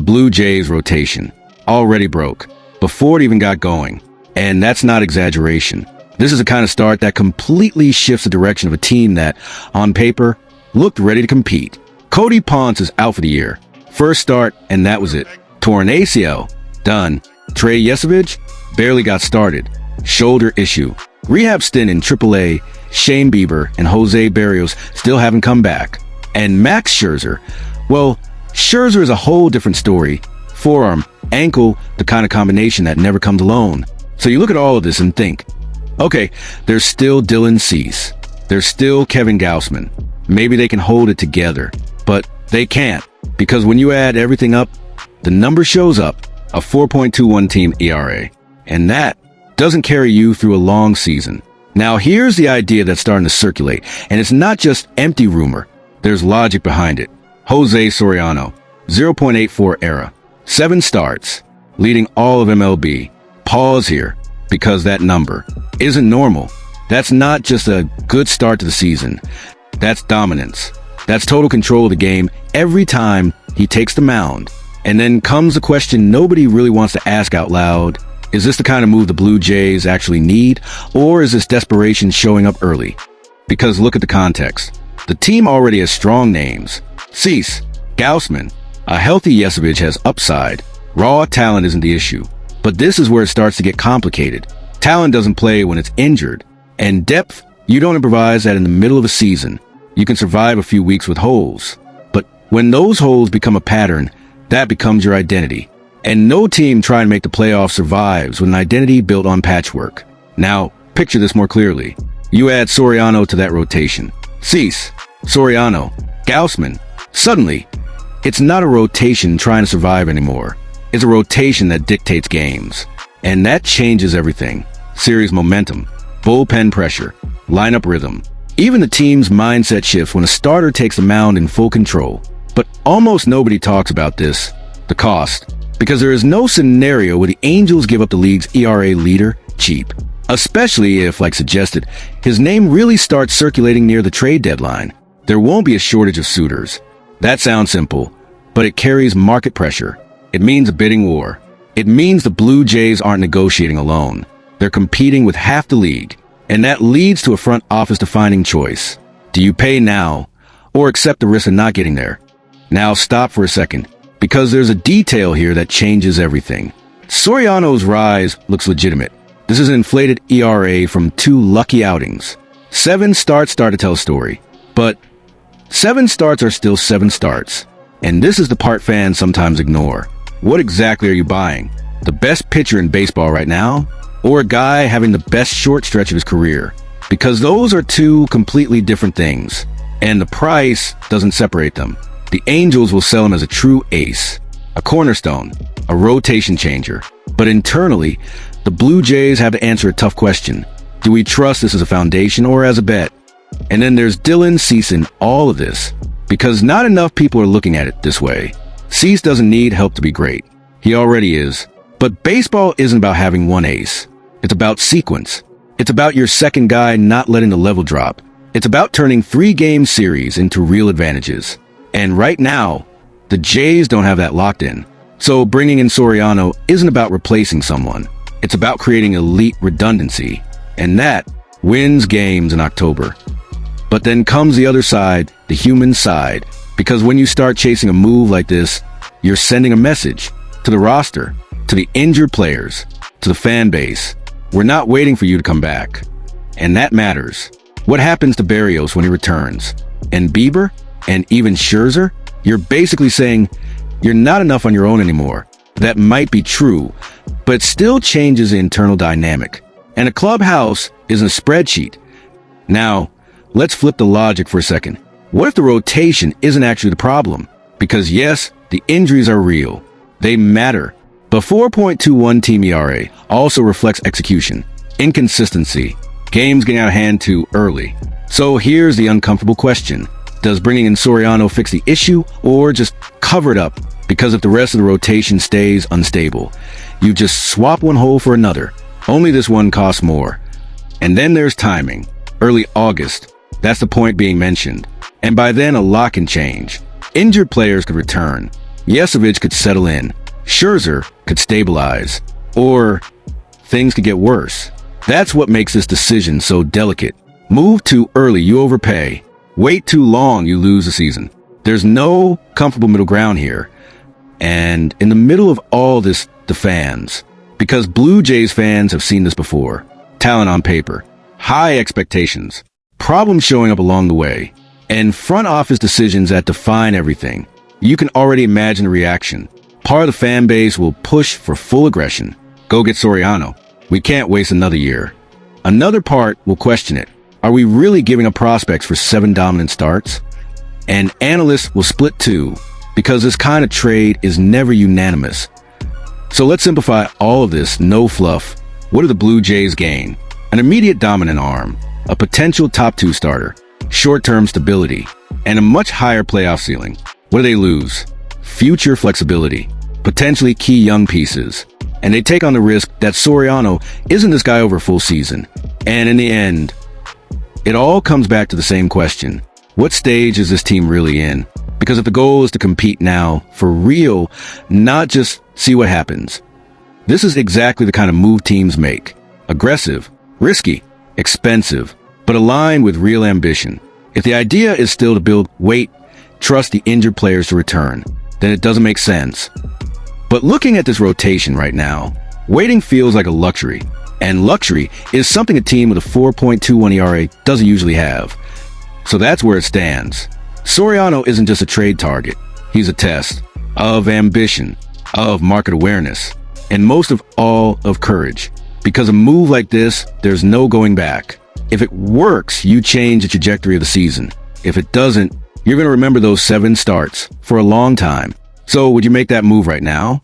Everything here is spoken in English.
Blue Jays rotation already broke before it even got going. And that's not exaggeration. This is the kind of start that completely shifts the direction of a team that, on paper, looked ready to compete. Cody Ponce is out for the year. First start, and that was it. Torn ACL. Done. Trey Yesovich barely got started. Shoulder issue. Rehab stint in AAA. Shane Bieber and Jose Barrios still haven't come back. And Max Scherzer. Well, Scherzer is a whole different story. Forearm, ankle, the kind of combination that never comes alone. So you look at all of this and think, okay, there's still Dylan Cease. There's still Kevin Gausman. Maybe they can hold it together, but they can't, because when you add everything up, the number shows up, a 4.21 team ERA, and that doesn't carry you through a long season. Now here's the idea that's starting to circulate, and it's not just empty rumor. There's logic behind it. Jose Soriano, 0.84 ERA, 7 starts, leading all of MLB. Pause here, because that number isn't normal. That's not just a good start to the season. That's dominance. That's total control of the game every time he takes the mound. And then comes the question nobody really wants to ask out loud. Is this the kind of move the Blue Jays actually need, or is this desperation showing up early? Because look at the context. The team already has strong names. Cease, Gausman, a healthy Yesovich has upside. Raw talent isn't the issue. But this is where it starts to get complicated. Talent doesn't play when it's injured. And depth, you don't improvise that in the middle of a season. You can survive a few weeks with holes. But when those holes become a pattern, that becomes your identity. And no team trying to make the playoffs survives with an identity built on patchwork. Now, picture this more clearly. You add Soriano to that rotation. Cease, Soriano, Gausman. Suddenly, it's not a rotation trying to survive anymore. It's a rotation that dictates games. And that changes everything. Series momentum, bullpen pressure, lineup rhythm. Even the team's mindset shifts when a starter takes the mound in full control. But almost nobody talks about this, the cost. Because there is no scenario where the Angels give up the league's ERA leader cheap. Especially if, like suggested, his name really starts circulating near the trade deadline. There won't be a shortage of suitors. That sounds simple, but it carries market pressure. It means a bidding war. It means the Blue Jays aren't negotiating alone. They're competing with half the league, and that leads to a front office defining choice. Do you pay now, or accept the risk of not getting there? Now stop for a second, because there's a detail here that changes everything. Soriano's rise looks legitimate. This is an inflated ERA from 2 lucky outings. 7 starts start to tell a story, but 7 starts are still 7 starts. And this is the part fans sometimes ignore. What exactly are you buying? The best pitcher in baseball right now? Or a guy having the best short stretch of his career? Because those are 2 completely different things. And the price doesn't separate them. The Angels will sell him as a true ace, a cornerstone, a rotation changer. But internally, the Blue Jays have to answer a tough question. Do we trust this as a foundation or as a bet? And then there's Dylan Cease in all of this. Because not enough people are looking at it this way. Cease doesn't need help to be great. He already is. But baseball isn't about having one ace. It's about sequence. It's about your second guy not letting the level drop. It's about turning 3-game series into real advantages. And right now, the Jays don't have that locked in. So bringing in Soriano isn't about replacing someone. It's about creating elite redundancy. And that wins games in October. But then comes the other side, the human side. Because when you start chasing a move like this, you're sending a message to the roster, to the injured players, to the fan base. We're not waiting for you to come back. And that matters. What happens to Barrios when he returns? And Bieber? And even Scherzer? You're basically saying you're not enough on your own anymore. That might be true, but it still changes the internal dynamic. And a clubhouse isn't a spreadsheet. Now, let's flip the logic for a second. What if the rotation isn't actually the problem? Because yes, the injuries are real. They matter. But 4.21 team ERA also reflects execution, inconsistency, games getting out of hand too early. So here's the uncomfortable question. Does bringing in Soriano fix the issue or just cover it up? Because if the rest of the rotation stays unstable, you just swap one hole for another. Only this one costs more. And then there's timing. Early August. That's the point being mentioned. And by then, a lot can change. Injured players could return. Yesovic could settle in. Scherzer could stabilize. Or things could get worse. That's what makes this decision so delicate. Move too early, you overpay. Wait too long, you lose the season. There's no comfortable middle ground here. And in the middle of all this, the fans. Because Blue Jays fans have seen this before. Talent on paper. High expectations. Problems showing up along the way. And front office decisions that define everything. You can already imagine the reaction. Part of the fan base will push for full aggression. Go get Soriano. We can't waste another year. Another part will question it. Are we really giving up prospects for 7 dominant starts? And analysts will split too, because this kind of trade is never unanimous. So let's simplify all of this, no fluff. What do the Blue Jays gain? An immediate dominant arm, a potential top 2 starter, short-term stability, and a much higher playoff ceiling. What do they lose? Future flexibility, potentially key young pieces. And they take on the risk that Soriano isn't this guy over a full season. And in the end, it all comes back to the same question. What stage is this team really in? Because if the goal is to compete now, for real, not just see what happens. This is exactly the kind of move teams make. Aggressive, risky, expensive, but aligned with real ambition. If the idea is still to build weight, trust the injured players to return, then it doesn't make sense. But looking at this rotation right now, waiting feels like a luxury. And luxury is something a team with a 4.21 ERA doesn't usually have. So that's where it stands. Soriano isn't just a trade target. He's a test of ambition, of market awareness, and most of all, of courage. Because a move like this, there's no going back. If it works, you change the trajectory of the season. If it doesn't, you're going to remember those 7 starts for a long time. So would you make that move right now?